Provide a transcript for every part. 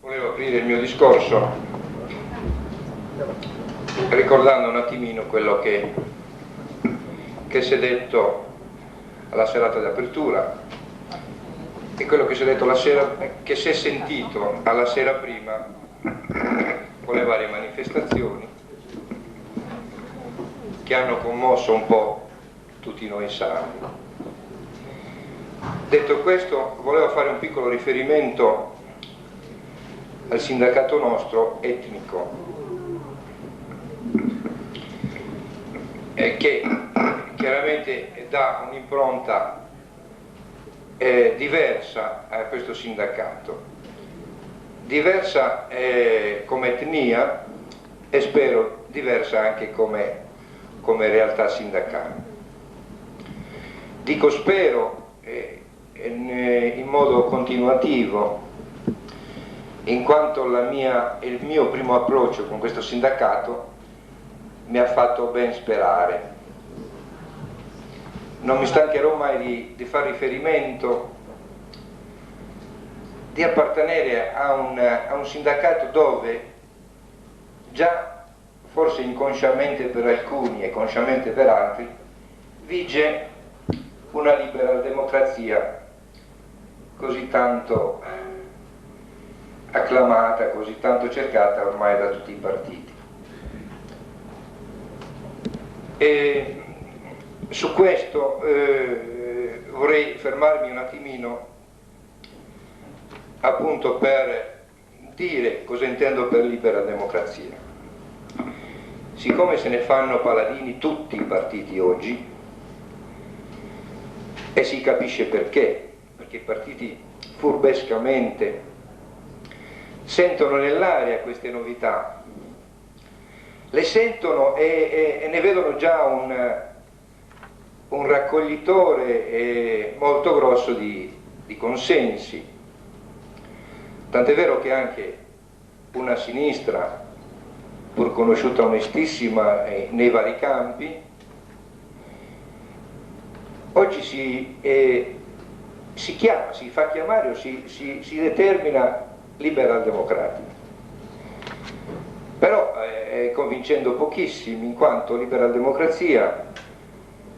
Volevo aprire il mio discorso ricordando un attimino quello che si è detto alla serata di apertura e quello che si è detto la sera, che si è sentito alla sera prima con le varie manifestazioni che hanno commosso un po' tutti noi sardi. Detto questo, volevo fare un piccolo riferimento al sindacato nostro etnico, che chiaramente dà un'impronta diversa a questo sindacato, diversa come etnia e spero diversa anche come realtà sindacale. Dico spero in modo continuativo, in quanto il mio primo approccio con questo sindacato mi ha fatto ben sperare. Non mi stancherò mai di fare riferimento, di appartenere a un sindacato dove già, forse inconsciamente per alcuni e consciamente per altri, vige una libera democrazia così tanto acclamata, così tanto cercata ormai da tutti i partiti. E su questo vorrei fermarmi un attimino appunto per dire cosa intendo per libera democrazia. Siccome se ne fanno paladini tutti i partiti oggi, e si capisce perché i partiti furbescamente sentono nell'aria queste novità, le sentono e ne vedono già un raccoglitore molto grosso di consensi, tant'è vero che anche una sinistra, pur conosciuta onestissima nei vari campi, oggi si chiama, si fa chiamare o si determina liberal democratica, però convincendo pochissimi, in quanto liberal democrazia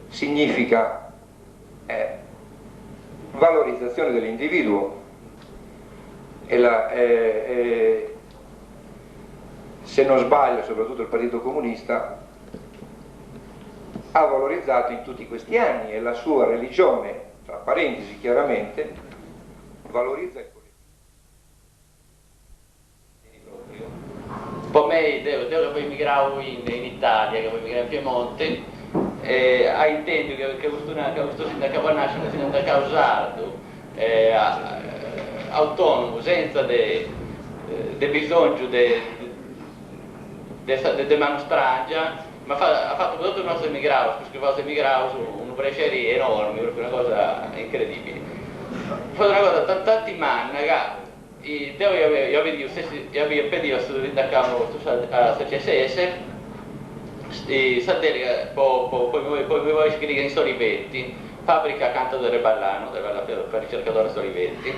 significa valorizzazione dell'individuo e se non sbaglio soprattutto il Partito Comunista ha valorizzato in tutti questi anni, e la sua religione, tra parentesi chiaramente, valorizza il per me, io che poi emigravo in Italia, che poi emigravo in Piemonte, ha intento che questo sindacato nasce un sindacato sardo, autonomo, senza bisogno di mano strangia, ma ha fatto tutto il nostro emigrato, perché il nostro emigrato una braceria enorme, proprio una cosa incredibile. Ha fatto una cosa tanti anni, io avevo pedido a sindacato a CSS, poi mi voglio iscrivere in Solivetti, fabbrica accanto del Reballano, per ricercatore Solivetti.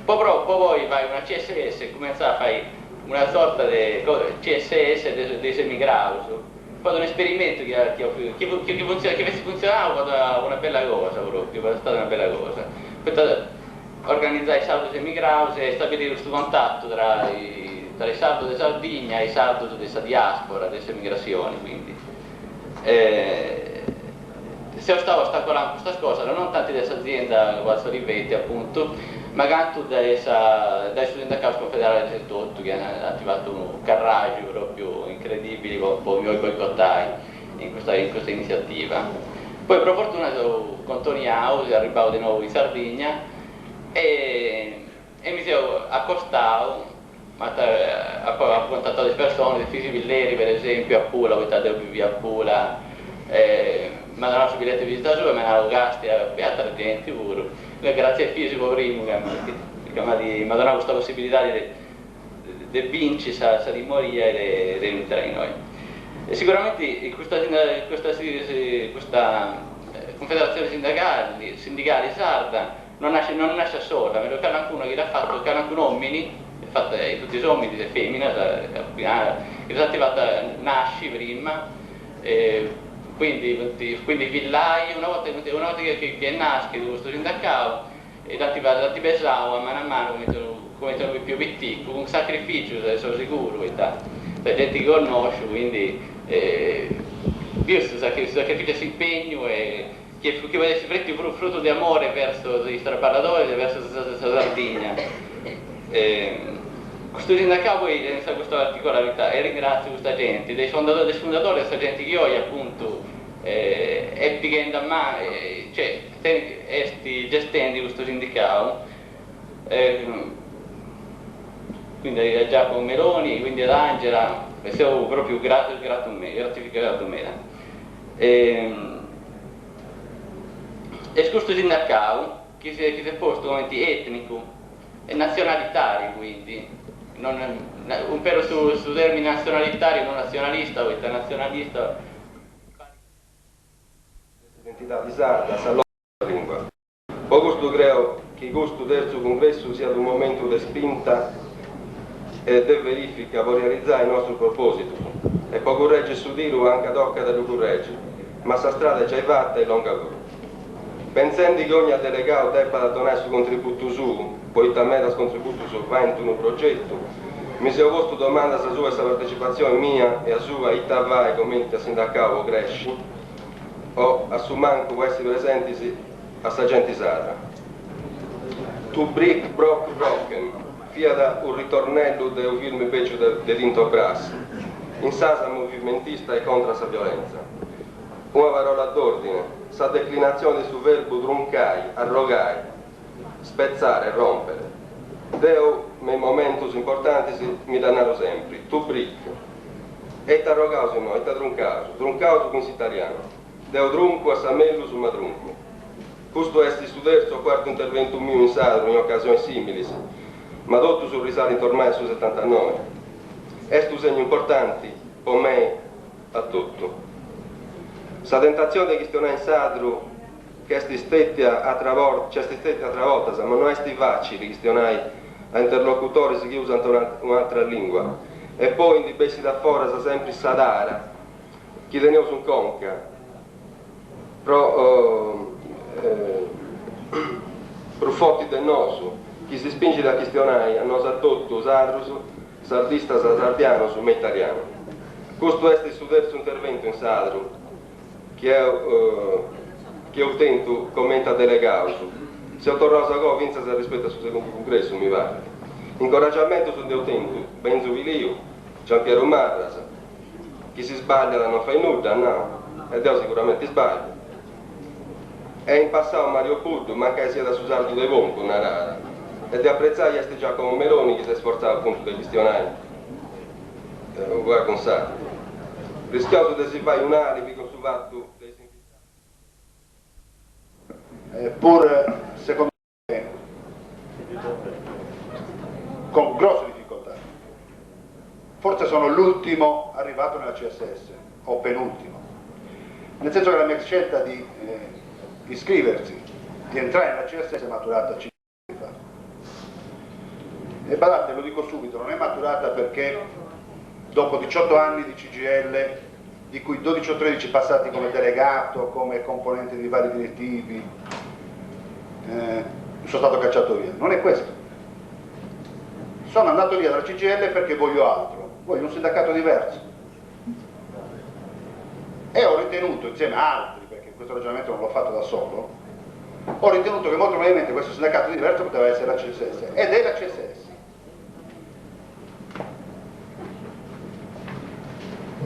Poi vai a una CSS e comincia a fare una sorta di CSS dei semigraus. Fatto un esperimento che funzionava, una bella cosa proprio, è stata una bella cosa. Organizzare i sardi semigraus e stabilire questo contatto tra i sardi di Sardegna e i sardi di questa diaspora, di queste migrazioni, quindi. Se io stavo ostacolando questa cosa, non tanto di questa azienda come Solivetti appunto, ma anche dai sindacato confederale del 78 che hanno attivato un carraggio proprio incredibile con i boicottai in questa iniziativa. Poi per fortuna con Tony House arrivavo di nuovo in Sardegna e mi sono accostato, ho contattato le persone, dei fisi villeri per esempio a Pula, ho abitato a Pula, mi hanno dato biglietto di visita su e mi hanno gasti a piatta gente pure. Grazie al fisico primo che mi ha dato questa possibilità di vincere, di morire e di entrare in noi. E sicuramente questa confederazione sindicale sarda non nasce sola, ma che qualcuno che l'ha fatto, che qualcuno uomini, tutti sono uomini di femmina, che è attivata nasci prima, quindi villai, una volta che nasce questo sindacato, e l'attivata a mano come sono più piccoli, con un sacrificio, sono sicuro, la gente che conosce, quindi questo sacrificio, si impegno e che vuole essere un frutto di amore verso i straparlatori e verso la Sardegna. Questo sindacato poi ha questa particolarità e ringrazio questa gente, dei fondatori questa gente che oggi appunto è picchiando a mano, cioè gestendo questo sindacato, quindi a Giacomo Meloni, quindi ad Angela, siamo proprio gratificato a me. E questo sindacato che si è posto come etnico e nazionalitario, quindi un pero su termini nazionalitario, non nazionalista, o internazionalista. L'identità di sarda, sa la lingua. O questo creo che questo terzo congresso sia un momento di spinta e di verifica per realizzare il nostro proposito. E poi corregge su dirlo anche ad occa da corregge, ma sta strada è già fatta e lunga ancora. Pensando che ogni delegato debba donare il suo contributo su, poi también il contributo su 21 progetto, mi si è posto domanda se sua partecipazione mia e a sua itavai come sindacato cresci, o a su manco può essere presenti a sta gente sarda. To brick broke broken, fia da un ritornello del film peggio di Tinto Brass, in sasa movimentista e contro la violenza. Una parola d'ordine, sa declinazione sul verbo druncai, arrogai, spezzare, rompere. Deo, nei momenti importanti, mi danno sempre, tu brick. E t'arrogauso no, e t'adruncauso, druncauso con italiano. Deo drunco a samello su madrunco. Questo è il terzo o quarto intervento mio in Sadro in occasioni simili, ma tutto sul risalto ormai su 79. È un segno importante per me a tutto. La tentazione di questionare in Sadro che è stata a travolta, ma non è facile questionare a interlocutori che usano un'altra lingua. E poi in bessi da fuori sa sempre Sadara, chi teniamo su conca, però per forti del nostro, chi si spinge da questionare a noi a tutto, Sadro, sardista, sardiano, su me italiano. Questo è il suo terzo intervento in Sadro, che io tento commenta delegato. Se ho tornato a go, vinza se rispetto al suo secondo congresso, mi pare. Incoraggiamento sul mio tempo, Benzo Vilio, Giampiero Marras, chi si sbaglia non fa nulla, no, e Dio sicuramente sbaglia. E in passato Mario Puddu, manca che sia da Susardo De Bonco, una rara, e di apprezzare questo Giacomo Meloni che si sforzava appunto di questionare, guarda con Sardo. Rischioso di si fare un alibi con su fatto dei pur secondo me con grosse difficoltà. Forse sono l'ultimo arrivato nella CSS, o penultimo, nel senso che la mia scelta di iscriversi, di entrare nella CSS è maturata 5 anni fa. E badate, lo dico subito, non è maturata perché dopo 18 anni di CGIL, di cui 12 o 13 passati come delegato, come componente di vari direttivi, sono stato cacciato via. Non è questo. Sono andato via dalla CGIL perché voglio altro, voglio un sindacato diverso. E ho ritenuto, insieme a altri, perché questo ragionamento non l'ho fatto da solo, ho ritenuto che molto probabilmente questo sindacato diverso poteva essere la CSS, ed è la CSS.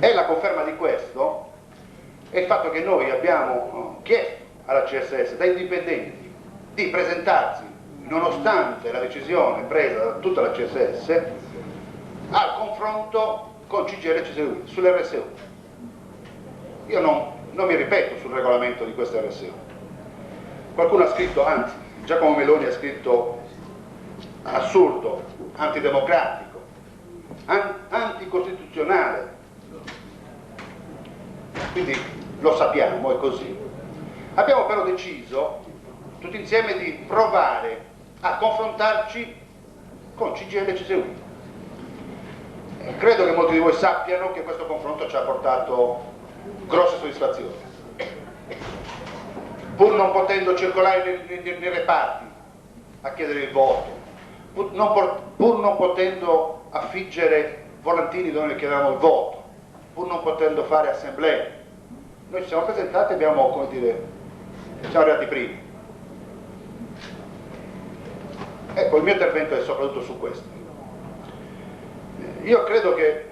E la conferma di questo è il fatto che noi abbiamo chiesto alla CSS, da indipendenti, di presentarsi, nonostante la decisione presa da tutta la CSS, al confronto con CGIL e CSU sull'RSU. Io non mi ripeto sul regolamento di questa RSU. Qualcuno ha scritto, anzi, Giacomo Meloni ha scritto assurdo, antidemocratico, anticostituzionale. Quindi lo sappiamo, è così. Abbiamo però deciso tutti insieme di provare a confrontarci con CGIL e CSUI. Credo che molti di voi sappiano che questo confronto ci ha portato grosse soddisfazioni. Pur non potendo circolare nei reparti a chiedere il voto, pur non potendo affiggere volantini dove chiedevamo il voto, pur non potendo fare assemblee, noi ci siamo presentati e abbiamo, come dire, siamo arrivati primi. Ecco, il mio intervento è soprattutto su questo. Io credo che,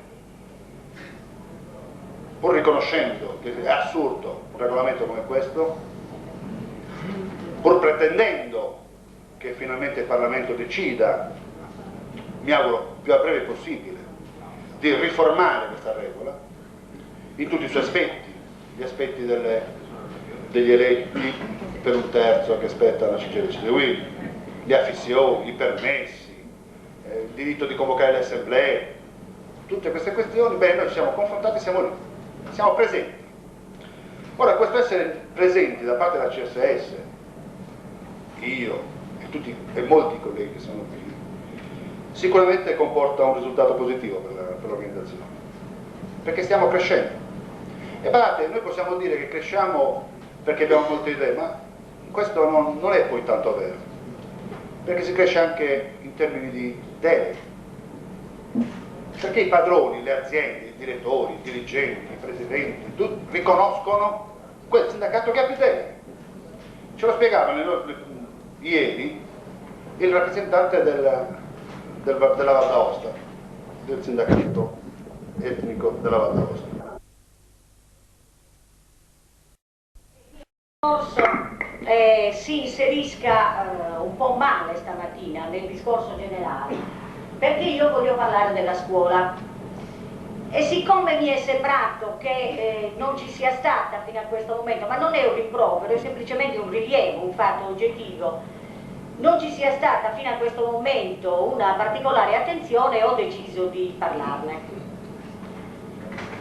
pur riconoscendo che è assurdo un regolamento come questo, pur pretendendo che finalmente il Parlamento decida, mi auguro più a breve possibile, di riformare questa regola in tutti i suoi aspetti, gli aspetti degli eletti per un terzo che spetta alla CGIL e CSUI, le affissioni, i permessi, il diritto di convocare le assemblee, tutte queste questioni, beh, noi ci siamo confrontati, siamo lì, siamo presenti. Ora, questo essere presenti da parte della CSS, io e molti colleghi che sono qui, sicuramente comporta un risultato positivo per l'organizzazione, perché stiamo crescendo. E guardate, noi possiamo dire che cresciamo perché abbiamo molte idee, ma questo non è poi tanto vero, perché si cresce anche in termini di deleghe, perché i padroni, le aziende, i direttori, i dirigenti, i presidenti, tutti riconoscono quel sindacato che ha più deleghe. Ce lo spiegava ieri il rappresentante della Val d'Aosta, del sindacato etnico della Val d'Aosta. Si inserisca un po' male stamattina nel discorso generale, perché io voglio parlare della scuola e siccome mi è sembrato che non ci sia stata fino a questo momento, ma non è un rimprovero, è semplicemente un rilievo, un fatto oggettivo, non ci sia stata fino a questo momento una particolare attenzione, ho deciso di parlarne.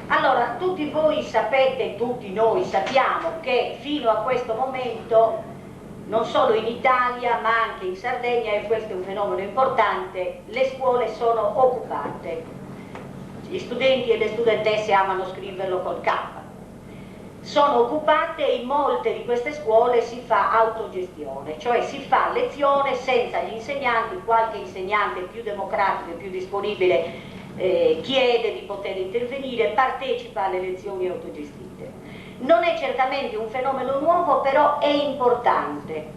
Allora, tutti voi sapete, tutti noi sappiamo che fino a questo momento, non solo in Italia ma anche in Sardegna, e questo è un fenomeno importante, le scuole sono occupate. Gli studenti e le studentesse amano scriverlo col K. Sono occupate e in molte di queste scuole si fa autogestione, cioè si fa lezione senza gli insegnanti, qualche insegnante più democratico e più disponibile chiede di poter intervenire, partecipa alle lezioni autogestite. Non è certamente un fenomeno nuovo, però è importante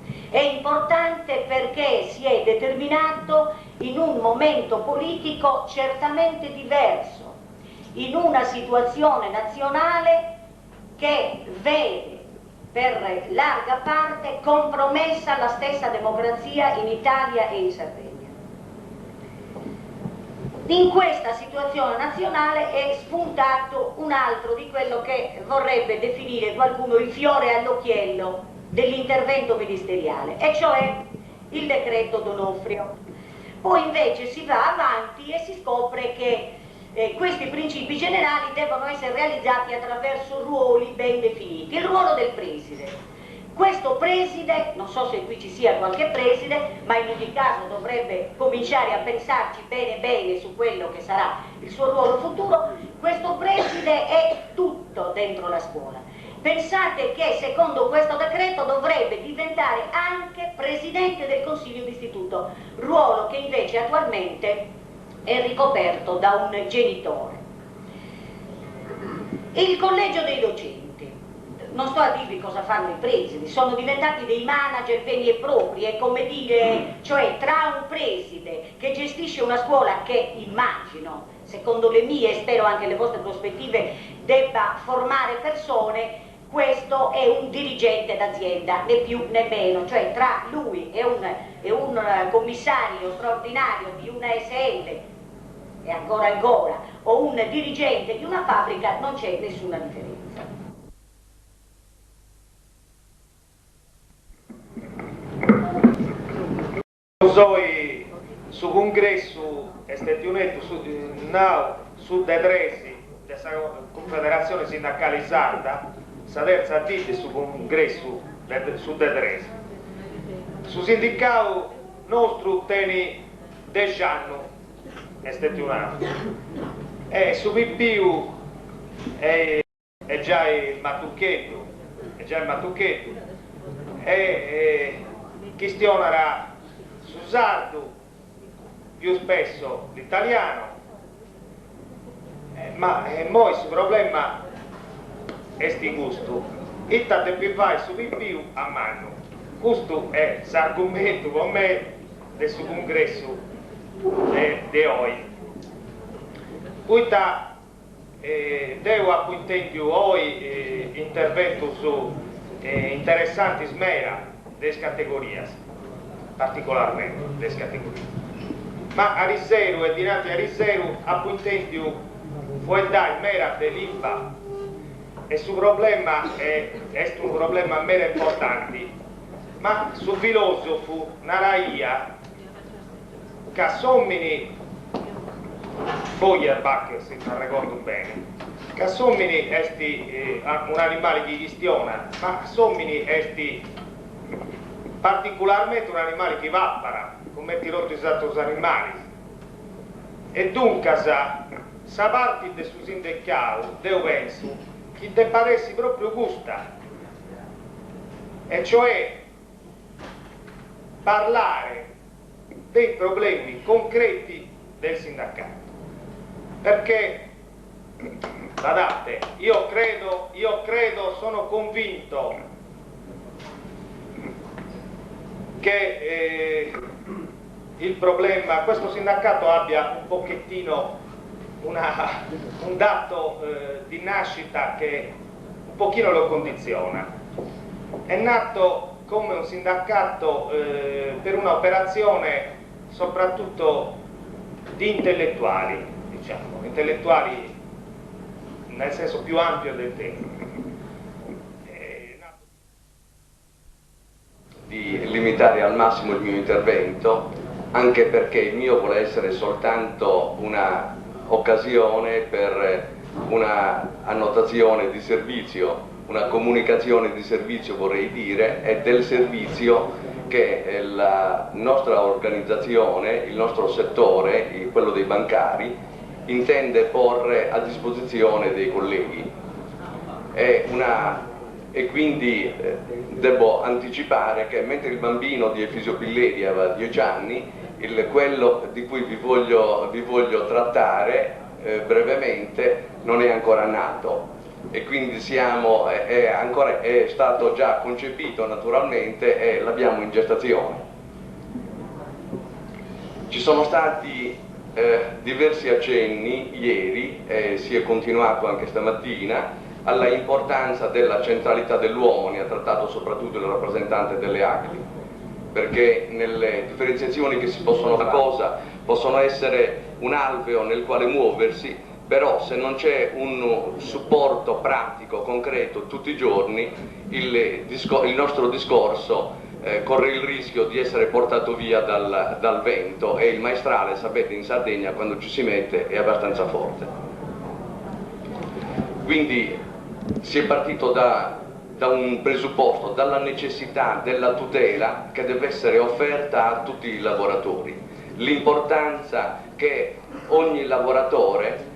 perché si è determinato in un momento politico certamente diverso, in una situazione nazionale che vede per larga parte compromessa la stessa democrazia in Italia e in Sardegna. In questa situazione nazionale è spuntato un altro di quello che vorrebbe definire qualcuno il fiore all'occhiello dell'intervento ministeriale, e cioè il decreto D'Onofrio. Poi invece si va avanti e si scopre che questi principi generali devono essere realizzati attraverso ruoli ben definiti. Il ruolo del preside. Questo preside, non so se qui ci sia qualche preside, ma in ogni caso dovrebbe cominciare a pensarci bene bene su quello che sarà il suo ruolo futuro, questo preside è tutto dentro la scuola. Pensate che secondo questo decreto dovrebbe diventare anche presidente del consiglio d'istituto, ruolo che invece attualmente è ricoperto da un genitore. Il collegio dei docenti. Non sto a dirvi cosa fanno i presidi, sono diventati dei manager veri e propri, è come dire, cioè tra un preside che gestisce una scuola che immagino, secondo le mie e spero anche le vostre prospettive, debba formare persone, questo è un dirigente d'azienda, né più né meno, cioè tra lui e un commissario straordinario di una SL e ancora o un dirigente di una fabbrica non c'è nessuna differenza. Su congresso è stato unito su detresi della Confederazione Sindacale Sarda, sa terza dite su congresso su detresi. su sindacato nostro tiene 10 anni, è stato un anno, e su più è già il matucchetto, e questionerà su sardo più spesso l'italiano, ma poi il problema è sti gusto, e tanto più vai su più a mano. Questo è l'argomento con me del suo congresso di oggi. Poi devo appuntare oggi intervento su interessanti smera delle categorie, particolarmente delle categorie. Ma a riservo e dinanzi a riservo appuntare fu dare mera dell'IVA e su problema è un problema mera importante, ma su filosofo naraia che somini Feuerbach, se non ricordo bene, che somini esti un animale che gestiona, ma somini esti particolarmente un animale che vappara, come ti rotto esatto animali. E dunque sa parte del suo sindacato, io penso, che te paresse proprio gusta, e cioè parlare dei problemi concreti del sindacato. Perché, badate, io credo, sono convinto che il problema, questo sindacato abbia un pochettino un dato di nascita che un pochino lo condiziona. È nato come un sindacato per un'operazione soprattutto di intellettuali, diciamo, intellettuali nel senso più ampio del termine. Di limitare al massimo il mio intervento, anche perché il mio vuole essere soltanto una occasione per una annotazione di servizio, una comunicazione di servizio vorrei dire, e del servizio che la nostra organizzazione, il nostro settore, quello dei bancari, intende porre a disposizione dei colleghi. E quindi devo anticipare che mentre il bambino di Efisio Pilleri aveva 10 anni, quello di cui vi voglio trattare brevemente non è ancora nato, e quindi è stato già concepito naturalmente e l'abbiamo in gestazione. Ci sono stati diversi accenni ieri, e si è continuato anche stamattina, alla importanza della centralità dell'uomo. Ne ha trattato soprattutto il rappresentante delle ACLI, perché nelle differenziazioni che si possono fare possono essere un alveo nel quale muoversi, però se non c'è un supporto pratico, concreto, tutti i giorni, il nostro discorso corre il rischio di essere portato via dal vento, e il maestrale, sapete, in Sardegna quando ci si mette è abbastanza forte. Quindi si è partito da un presupposto, dalla necessità della tutela che deve essere offerta a tutti i lavoratori, l'importanza che ogni lavoratore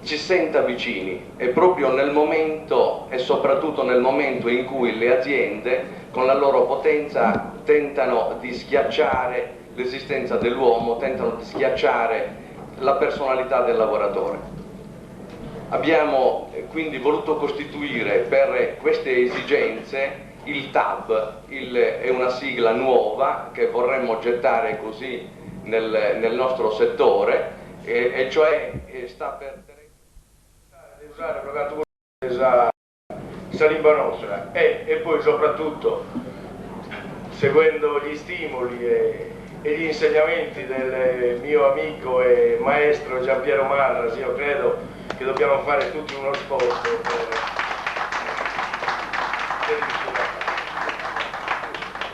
ci senta vicini, e proprio nel momento e soprattutto nel momento in cui le aziende con la loro potenza tentano di schiacciare l'esistenza dell'uomo, tentano di schiacciare la personalità del lavoratore. Abbiamo quindi voluto costituire per queste esigenze il TAB, è una sigla nuova che vorremmo gettare così nel nostro settore, e cioè sta per usare questa lingua nostra e poi soprattutto seguendo gli stimoli e gli insegnamenti del mio amico e maestro Giampiero Marras, io credo che dobbiamo fare tutti uno sforzo per riuscire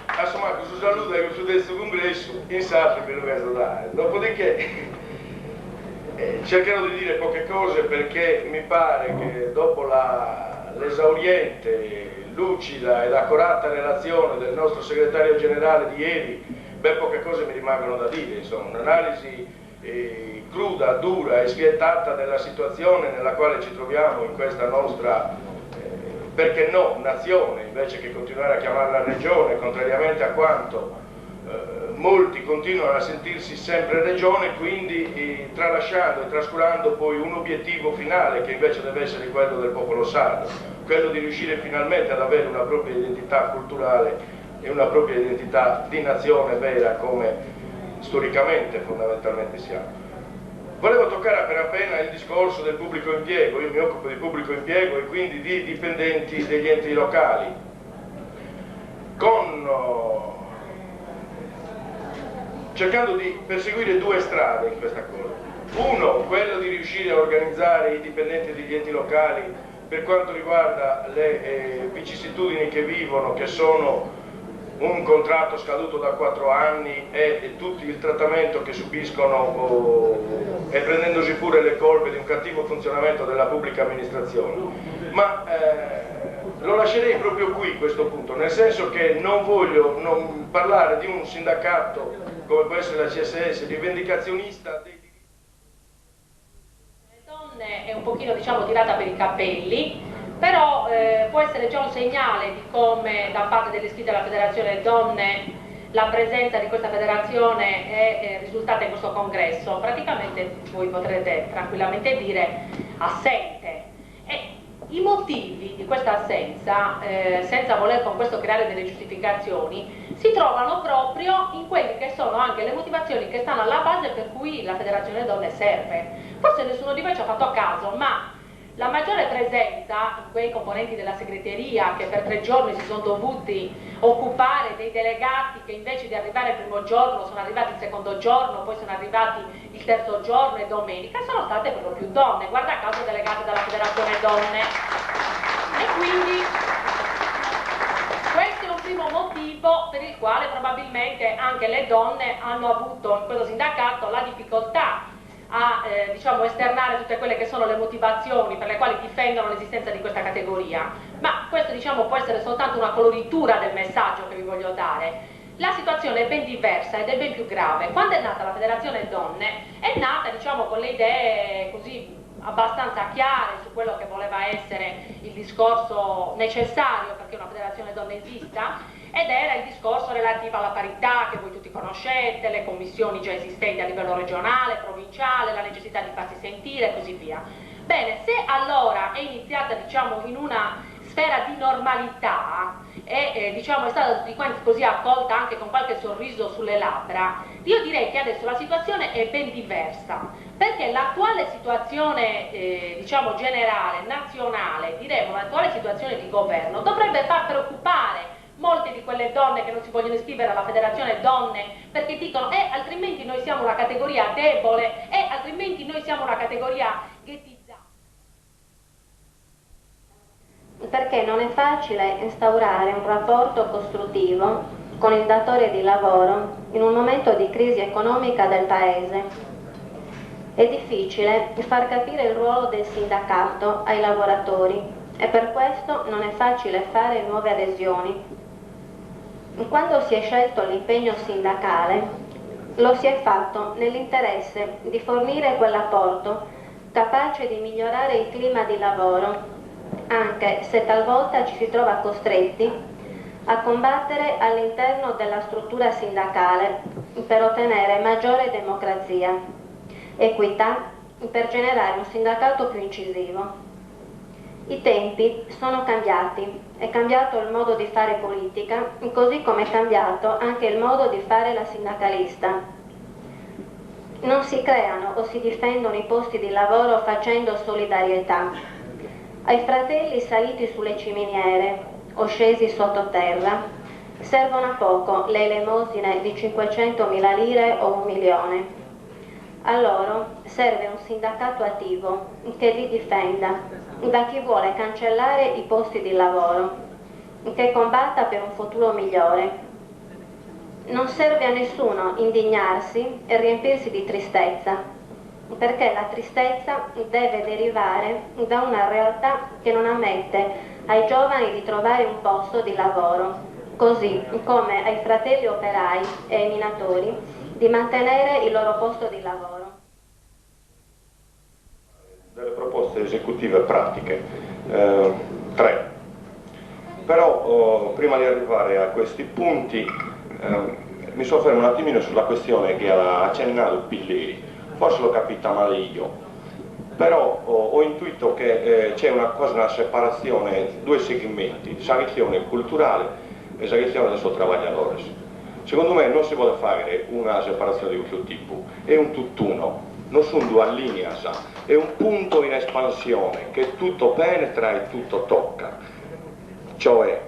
a fare. Insomma, questo saluto e questo congresso in Sartre per lo dare. Dopodiché cercherò di dire poche cose, perché mi pare che dopo l'esauriente lucida ed accurata relazione del nostro segretario generale di ieri, ben poche cose mi rimangono da dire, insomma, un'analisi cruda, dura e spietata della situazione nella quale ci troviamo in questa nostra, perché no, nazione, invece che continuare a chiamarla regione, contrariamente a quanto molti continuano a sentirsi sempre regione, quindi tralasciando e trascurando poi un obiettivo finale che invece deve essere quello del popolo sardo, quello di riuscire finalmente ad avere una propria identità culturale e una propria identità di nazione vera come storicamente fondamentalmente siamo. Volevo toccare appena il discorso del pubblico impiego. Io mi occupo di pubblico impiego e quindi di dipendenti degli enti locali, cercando di perseguire due strade in questa cosa. Uno, quello di riuscire a organizzare i dipendenti degli enti locali per quanto riguarda le vicissitudini che vivono, che sono un contratto scaduto da 4 anni e tutto il trattamento che subiscono e prendendosi pure le colpe di un cattivo funzionamento della pubblica amministrazione. Ma lo lascerei proprio qui questo punto, nel senso che non voglio parlare di un sindacato come può essere la CSS rivendicazionista dei diritti. Le donne è un pochino, diciamo, tirata per i capelli, però può essere già un segnale di come da parte delle iscritte alla Federazione Donne la presenza di questa federazione è risultata in questo congresso praticamente, voi potrete tranquillamente dire, assente. E i motivi di questa assenza, senza voler con questo creare delle giustificazioni, si trovano proprio in quelle che sono anche le motivazioni che stanno alla base per cui la Federazione Donne serve. Forse nessuno di voi ci ha fatto caso, ma la maggiore presenza in quei componenti della segreteria che per 3 giorni si sono dovuti occupare dei delegati che invece di arrivare il primo giorno sono arrivati il secondo giorno, poi sono arrivati il terzo giorno e domenica, sono state per lo più donne, guarda caso delegate dalla Federazione Donne. E quindi questo è un primo motivo per il quale probabilmente anche le donne hanno avuto in questo sindacato la difficoltà a diciamo, esternare tutte quelle che sono le motivazioni per le quali difendono l'esistenza di questa categoria, ma questo diciamo, può essere soltanto una coloritura del messaggio che vi voglio dare. La situazione è ben diversa ed è ben più grave. Quando è nata la Federazione Donne è nata diciamo, con le idee così abbastanza chiare su quello che voleva essere il discorso necessario perché una Federazione Donne esista, ed era il discorso relativo alla parità che voi tutti conoscete, le commissioni già esistenti a livello regionale, provinciale, la necessità di farsi sentire e così via. Bene, se allora è iniziata diciamo, in una sfera di normalità e diciamo, è stata tutti quanti così accolta anche con qualche sorriso sulle labbra, io direi che adesso la situazione è ben diversa, perché l'attuale situazione diciamo, generale, nazionale, diremo l'attuale situazione di governo dovrebbe far preoccupare molte di quelle donne che non si vogliono iscrivere alla Federazione Donne perché dicono altrimenti noi siamo una categoria debole, altrimenti noi siamo una categoria ghettizzata. Perché non è facile instaurare un rapporto costruttivo con il datore di lavoro in un momento di crisi economica del Paese. È difficile far capire il ruolo del sindacato ai lavoratori e per questo non è facile fare nuove adesioni. Quando si è scelto l'impegno sindacale, lo si è fatto nell'interesse di fornire quell'apporto capace di migliorare il clima di lavoro, anche se talvolta ci si trova costretti a combattere all'interno della struttura sindacale per ottenere maggiore democrazia, equità, per generare un sindacato più incisivo. I tempi sono cambiati, è cambiato il modo di fare politica, così come è cambiato anche il modo di fare la sindacalista. Non si creano o si difendono i posti di lavoro facendo solidarietà. Ai fratelli saliti sulle ciminiere o scesi sottoterra servono a poco le elemosine di 500.000 lire o 1 milione. A loro serve un sindacato attivo che li difenda da chi vuole cancellare i posti di lavoro, che combatta per un futuro migliore. Non serve a nessuno indignarsi e riempirsi di tristezza, perché la tristezza deve derivare da una realtà che non ammette ai giovani di trovare un posto di lavoro, così come ai fratelli operai e ai minatori di mantenere il loro posto di lavoro. Delle proposte esecutive pratiche, 3. Però prima di arrivare a questi punti mi soffermo un attimino sulla questione che ha accennato Pilleri. Forse l'ho capita male io, però ho intuito che c'è quasi una separazione, due segmenti, selezione culturale e selezione dei suoi lavoratori. Secondo me non si vuole fare una separazione di questo tipo, è un tutt'uno. Non sono due linee, è un punto in espansione che tutto penetra e tutto tocca, cioè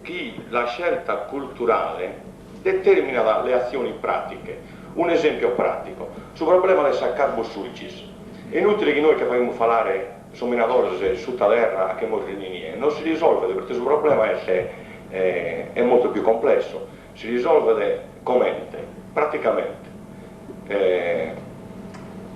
chi la scelta culturale determina le azioni pratiche. Un esempio pratico, sul problema del carbosulcis, è inutile che noi che facciamo parlare su minatori su terra che non si risolve perché questo problema è molto più complesso, si risolve praticamente. In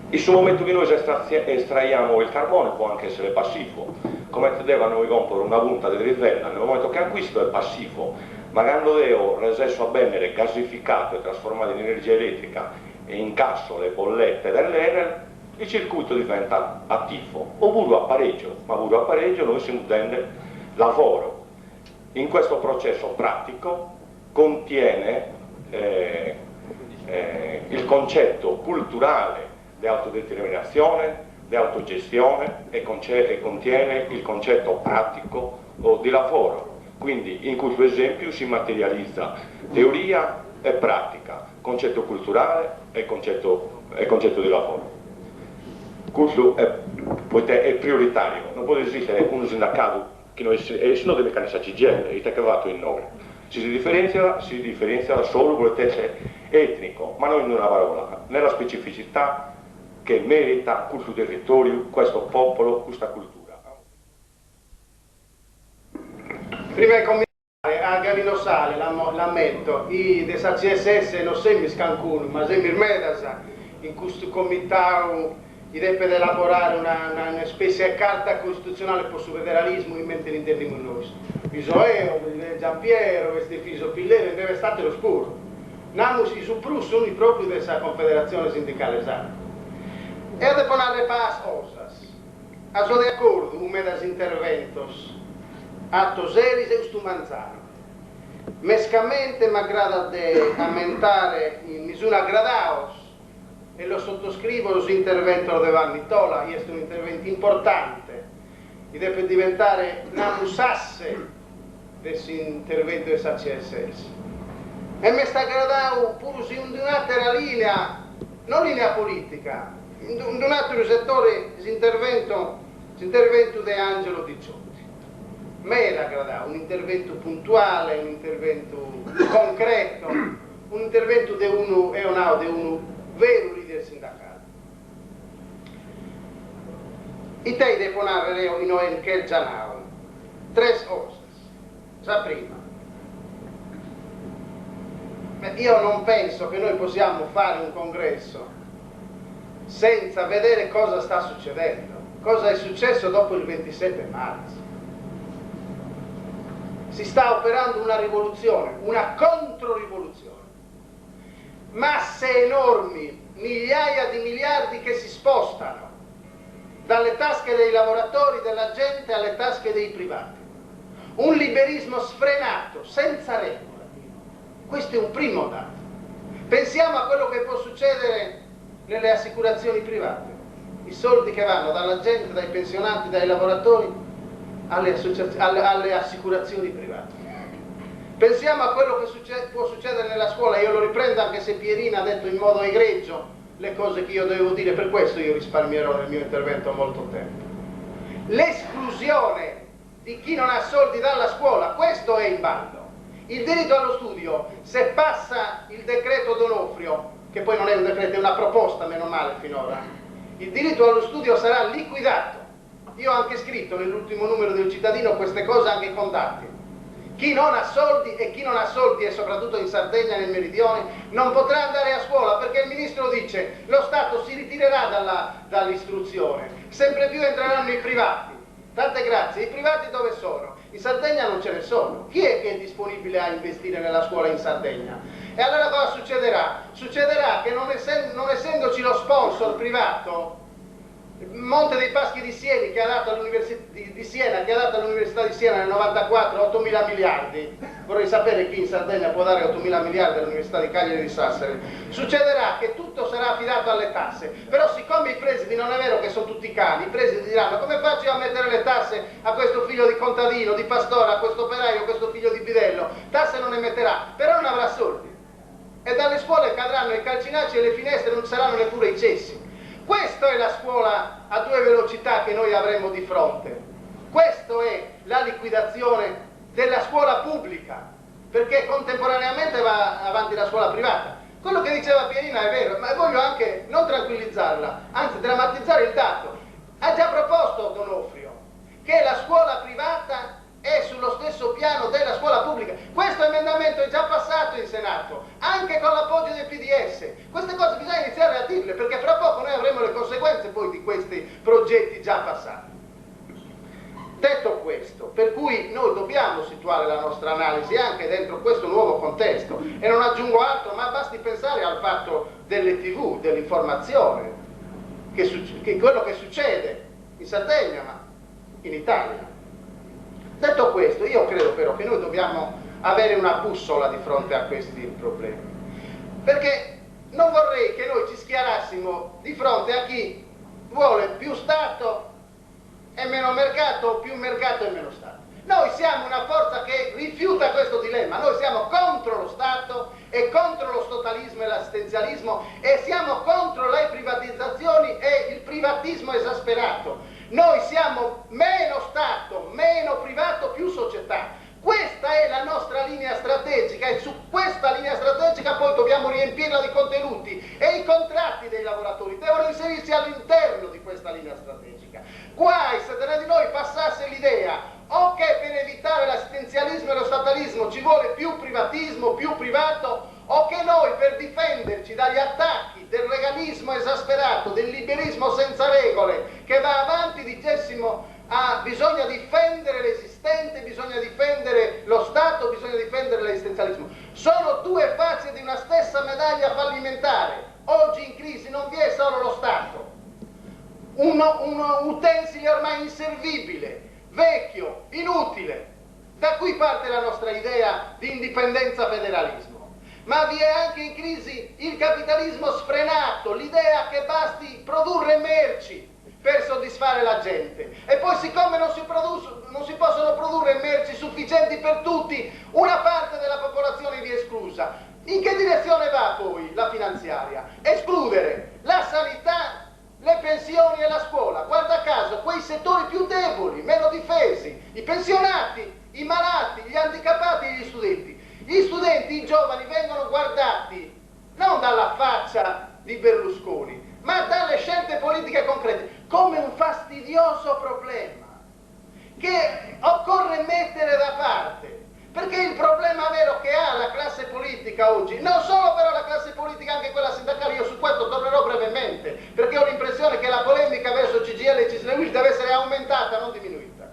questo momento che noi estraiamo il carbone può anche essere passivo, come devono noi comprare una punta di trivella, nel momento che acquisto è passivo, ma quando devo resesso a venire gasificato e trasformato in energia elettrica e incasso le bollette dell'Enel, il circuito diventa attivo, oppure a pareggio, ma pure a pareggio noi si intende lavoro. In questo processo pratico contiene il concetto culturale di autodeterminazione, di autogestione e contiene il concetto pratico di lavoro. Quindi in questo esempio si materializza teoria e pratica, concetto culturale e concetto di lavoro. Questo è prioritario, non può esistere un sindacato che non è solo delle canne CGL, è cavato in noi. Si differenzia solo con il test etnico, ma non in una parola, nella specificità che merita questo territorio, questo popolo, questa cultura. Prima di cominciare, a Gavino Sale, l'ammetto, i desa CSS non sembri scancuni, ma sembri medasa, in questo comitato deve elaborare una specie di carta costituzionale per il federalismo in mente l'interno noi. Visoeo, Giampiero, Estefiso Pillero, deve stare lo scuro. Namus i supru sono i propri della Confederazione Sindicale Sana. E a deponare pas osas. A sono d'accordo, un medas interventos, atto seris e ustumanzano. Mescamente m'aggrada de aumentare in misura gradaos e lo sottoscrivo lo intervento di Vanni Tola, è un intervento importante e deve diventare una musasse questo intervento del CSS. E mi sta gradando pure su un'altra linea, non linea politica, in un altro settore l'intervento di Angelo Dicciotti. Mi era gradato un intervento puntuale, un intervento concreto, un intervento di uno vero leader sindacale. I tei deponare in ONG Gianao, 3 cose. Sa prima. Io non penso che noi possiamo fare un congresso senza vedere cosa sta succedendo, cosa è successo dopo il 27 marzo. Si sta operando una rivoluzione, una controrivoluzione. Masse enormi, migliaia di miliardi che si spostano dalle tasche dei lavoratori, della gente, alle tasche dei privati. Un liberismo sfrenato, senza regole. Questo è un primo dato. Pensiamo a quello che può succedere nelle assicurazioni private. I soldi che vanno dalla gente, dai pensionati, dai lavoratori, alle assicurazioni private. Pensiamo a quello che può succedere nella scuola. Io lo riprendo anche se Pierina ha detto in modo egregio le cose che io devo dire, per questo io risparmierò nel mio intervento molto tempo. L'esclusione di chi non ha soldi dalla scuola, questo è in ballo. Il diritto allo studio, se passa il decreto D'Onofrio, che poi non è un decreto, è una proposta, meno male finora, il diritto allo studio sarà liquidato. Io ho anche scritto nell'ultimo numero del Cittadino queste cose anche con dati. Chi non ha soldi e chi non ha soldi, e soprattutto in Sardegna e nel Meridione, non potrà andare a scuola perché il ministro dice lo Stato si ritirerà dall'istruzione, sempre più entreranno i privati. Tante grazie, i privati dove sono? In Sardegna non ce ne sono. Chi è che è disponibile a investire nella scuola in Sardegna? E allora cosa succederà? Succederà che non essendoci lo sponsor privato, Monte dei Paschi di Siena che ha dato all'Università di Siena nel 94 8.000 miliardi, vorrei sapere chi in Sardegna può dare 8.000 miliardi all'Università di Cagliari e di Sassari. Succederà che tutto sarà affidato alle tasse, però siccome i presidi non è vero che sono tutti cani, i presidi diranno: come faccio io a mettere le tasse a questo figlio di contadino, di pastore, a questo operaio, a questo figlio di bidello? Tasse non ne metterà, però non avrà soldi, e dalle scuole cadranno i calcinacci e le finestre non ci saranno neppure i cessi. Questa è la scuola a due velocità che noi avremo di fronte. Questa è la liquidazione della scuola pubblica, perché contemporaneamente va avanti la scuola privata. Quello che diceva Pierina è vero, ma voglio anche non tranquillizzarla, anzi drammatizzare il dato. Ha già proposto Donofrio che la scuola privata è sullo stesso piano della scuola pubblica. Questo emendamento è già passato in Senato, anche con l'appoggio del PDS. Queste cose bisogna iniziare a dirle, perché fra poco noi avremo le conseguenze poi di questi progetti già passati. Detto questo, per cui noi dobbiamo situare la nostra analisi anche dentro questo nuovo contesto, e non aggiungo altro, ma basti pensare al fatto delle TV, dell'informazione, che quello che succede in Sardegna, ma in Italia. Detto questo, io credo però che noi dobbiamo avere una bussola di fronte a questi problemi, perché non vorrei che noi ci schierassimo di fronte a chi vuole più Stato e meno mercato, o più mercato e meno Stato. Noi siamo una forza che rifiuta questo dilemma, noi siamo contro lo Stato e contro lo statalismo e l'assistenzialismo, e siamo contro le privatizzazioni e il privatismo esasperato. Noi siamo meno Stato, meno privato, più società. Questa è la nostra linea strategica, e su questa linea strategica poi dobbiamo riempirla di contenuti, e i contratti dei lavoratori devono inserirsi all'interno di questa linea strategica. Guai se tra di noi passasse l'idea o che per evitare l'assistenzialismo e lo statalismo ci vuole più privatismo, più privato, o che noi per difenderci dagli attacchi del legalismo esasperato, del liberismo senza regole che va avanti, dicessimo bisogna difendere l'esistente, bisogna difendere lo Stato, bisogna difendere l'assistenzialismo. Sono due facce di una stessa medaglia fallimentare. Oggi in crisi non vi è solo lo Stato, un utensile ormai inservibile, vecchio, inutile, da cui parte la nostra idea di indipendenza federalismo. Ma vi è anche in crisi il capitalismo sfrenato, l'idea che basti produrre merci per soddisfare la gente, e poi siccome non si possono produrre merci sufficienti per tutti, una parte della popolazione vi è esclusa. In che direzione va poi la finanziaria? Escludere la sanità, le pensioni e la scuola, guarda caso quei settori più deboli, meno difesi, i pensionati, i malati, gli handicappati e gli studenti. Gli studenti, i giovani, vengono guardati non dalla faccia di Berlusconi, ma dalle scelte politiche concrete, come un fastidioso problema che occorre mettere da parte, perché il problema vero che ha la classe politica oggi, non solo però la classe politica, anche quella sindacale, io su questo tornerò brevemente, perché ho l'impressione che la polemica verso CGIL e CISL deve essere aumentata, non diminuita.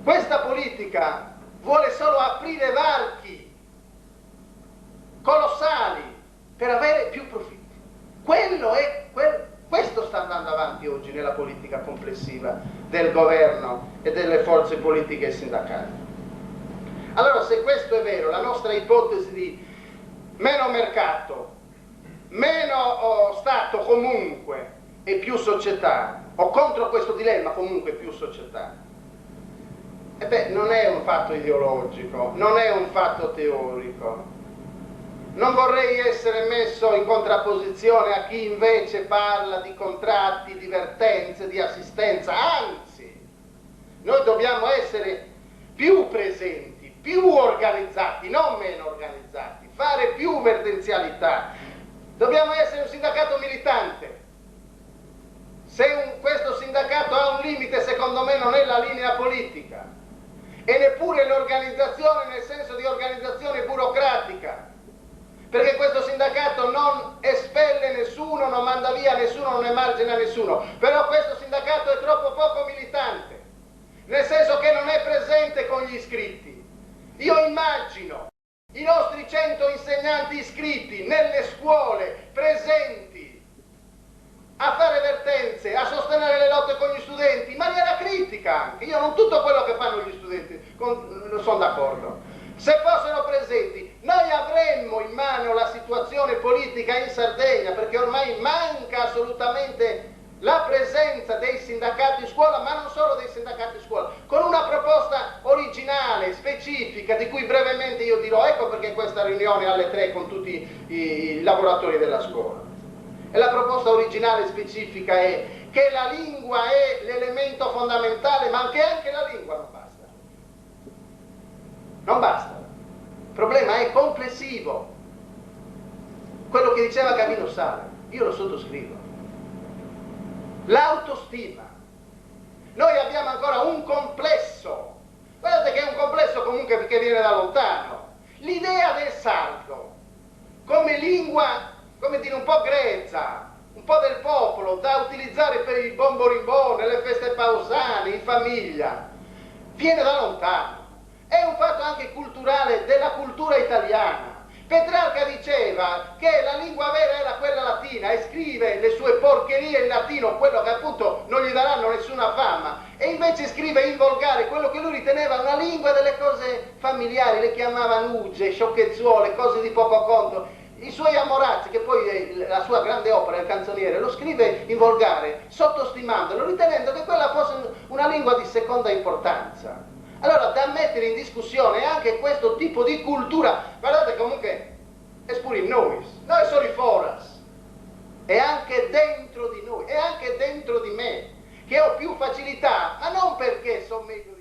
Questa politica vuole solo aprire varchi colossali per avere più profitti. Questo sta andando avanti oggi nella politica complessiva del governo e delle forze politiche e sindacali. Allora, se questo è vero, la nostra ipotesi di meno mercato, meno Stato comunque e più società, o contro questo dilemma comunque più società, non è un fatto ideologico, non è un fatto teorico. Non vorrei essere messo in contrapposizione a chi invece parla di contratti, di vertenze, di assistenza, anzi, noi dobbiamo essere più presenti, più organizzati, non meno organizzati, fare più vertenzialità. Dobbiamo essere un sindacato militante. Se questo sindacato ha un limite, secondo me non è la linea politica, e neppure l'organizzazione nel senso di organizzazione burocratica, perché questo sindacato non espelle nessuno, non manda via nessuno, non emargina nessuno, però questo sindacato è troppo poco militante, nel senso che non è presente con gli iscritti. Io immagino i nostri 100 insegnanti iscritti nelle scuole, presenti, a fare vertenze, a sostenere le lotte con gli studenti, in maniera critica anche. Io non tutto quello che fanno gli studenti sono d'accordo. Se fossero presenti, noi avremmo in mano la situazione politica in Sardegna, perché ormai manca assolutamente la presenza dei sindacati scuola, ma non solo dei sindacati scuola, con una proposta originale, specifica, di cui brevemente io dirò, ecco perché questa riunione alle 3 con tutti i lavoratori della scuola. E la proposta originale specifica è che la lingua è l'elemento fondamentale, ma che anche la lingua non basta. Non basta. Il problema è complessivo. Quello che diceva Gavino Sala, io lo sottoscrivo. L'autostima. Noi abbiamo ancora un complesso. Guardate che è un complesso comunque perché viene da lontano. L'idea del sardo come lingua, come dire, un po' grezza, un po' del popolo, da utilizzare per il bomborimbone, le feste pausane, in famiglia, viene da lontano. È un fatto anche culturale della cultura italiana. Petrarca diceva che la lingua vera era quella latina e scrive le sue porcherie in latino, quello che appunto non gli daranno nessuna fama, e invece scrive in volgare quello che lui riteneva una lingua delle cose familiari, le chiamava nuge, sciocchezzuole, cose di poco conto. I suoi amorazzi, che poi è la sua grande opera, il canzoniere, lo scrive in volgare, sottostimandolo, ritenendo che quella fosse una lingua di seconda importanza. Allora, da mettere in discussione anche questo tipo di cultura, guardate comunque, è pure in noi sono i foras, è anche dentro di noi, è anche dentro di me, che ho più facilità, ma non perché sono meglio